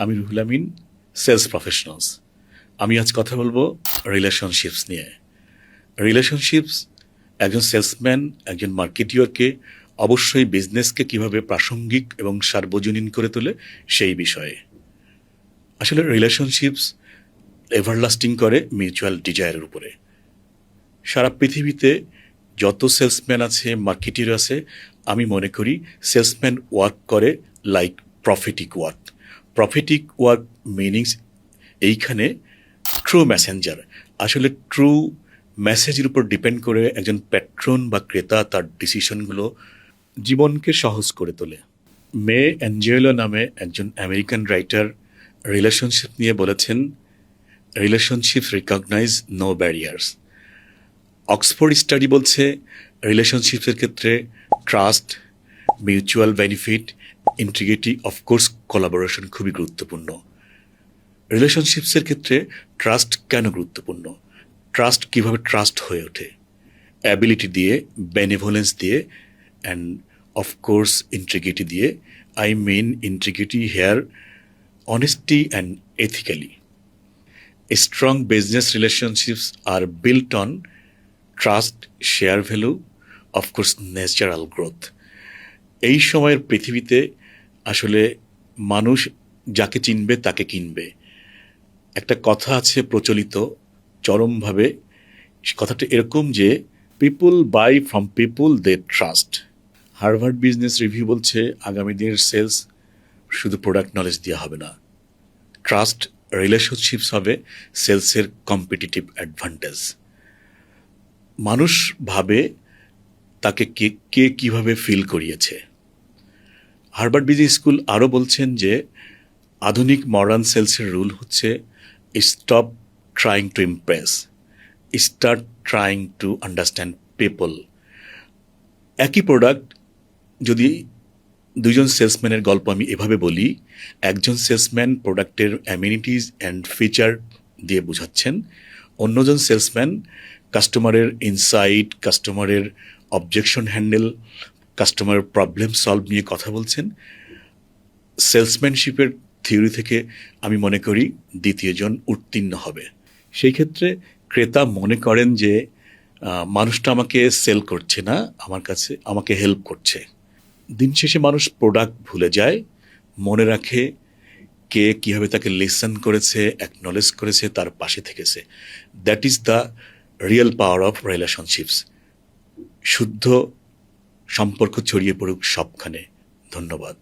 আমি Ruhul Amin, sales professionals. আমি আজ কথা বলবো রিলেশনশিপস নিয়ে। রিলেশনশিপস একজন সেলসম্যান, একজন মার্কেটিয়রকে অবশ্যই বিজনেসকে কিভাবে প্রাসঙ্গিক এবং সার্বজনীন করে তোলে সেই বিষয়ে। আসলে রিলেশনশিপস এভারলাস্টিং করে মিউচুয়াল ডিজায়ারের উপরে। সারা পৃথিবীতে যত সেলসম্যান আছে, মার্কেটিয়ার আছে, আমি মনে করি সেলসম্যান ওয়ার্ক করে like prophetic work. Prophetic work meanings এইখানে ট্রু মেসেঞ্জার। আসলে ট্রু মেসেজের উপর ডিপেন্ড করে একজন প্যাট্রন বা ক্রেতা তার ডিসিশনগুলো জীবনকে সহজ করে তোলে। মে অ্যাঞ্জেলো নামে একজন আমেরিকান রাইটার রিলেশনশিপ নিয়ে বলেছেন, relationships recognise no barriers. Oxford study বলছে রিলেশনশিপসের ক্ষেত্রে trust, mutual benefit, integrity, of course collaboration খুবই গুরুত্বপূর্ণ। রিলেশনশিপসের ক্ষেত্রে ট্রাস্ট কেন গুরুত্বপূর্ণ? ট্রাস্ট কিভাবে ট্রাস্ট হয়ে ওঠে? অ্যাবিলিটি দিয়ে, বেনিভোলেন্স দিয়ে, অ্যান্ড অফকোর্স ইন্টিগ্রিটি দিয়ে। I mean integrity here honesty and ethically. Strong business relationships are built on trust, share value, of course natural growth. এই সময়ের পৃথিবীতে আসলে মানুষ যাকে চিনবে তাকে কিনবে। একটা কথা আছে প্রচলিত চরমভাবে, কথাটা এরকম যে people buy from people they trust. Harvard business review বলছে আগামী দিনের সেলস শুধু প্রোডাক্ট নলেজ দিয়ে হবে না, ট্রাস্ট রিলেশনশিপস হবে সেলসের কম্পিটিটিভ অ্যাডভান্টেজ। মানুষ ভাবে তাকে কে কীভাবে ফিল করিয়েছে। হার্ভার্ড বিজনেস স্কুল আরও বলছেন যে আধুনিক মডার্ন সেলসের রুল হচ্ছে stop trying to Impress, start trying to understand people. একই প্রোডাক্ট যদি দুজন সেলসম্যানের গল্প আমি এভাবে বলি, একজন সেলসম্যান প্রোডাক্টের অ্যামিনিটিজ অ্যান্ড ফিচার দিয়ে বোঝাচ্ছেন, অন্যজন সেলসম্যান কাস্টমারের ইনসাইট, কাস্টমারের অবজেকশন হ্যান্ডেল, কাস্টমারের প্রবলেম সলভ নিয়ে কথা বলছেন। সেলসম্যানশিপের থিওরি থেকে আমি মনে করি দ্বিতীয়জন উত্তীর্ণ হবে। সেই ক্ষেত্রে ক্রেতা মনে করেন যে মানুষটা আমাকে সেল করছে না, আমার কাছে আমাকে হেল্প করছে। দিন শেষে মানুষ প্রোডাক্ট ভুলে যায়, মনে রাখে কে কীভাবে তাকে লিসেন করেছে, অ্যাকনলেজ করেছে, তার পাশে থেকেছে। That is the real power of relationships. শুদ্ধ সম্পর্ক ছড়িয়ে পড়ুক সবখানে। ধন্যবাদ।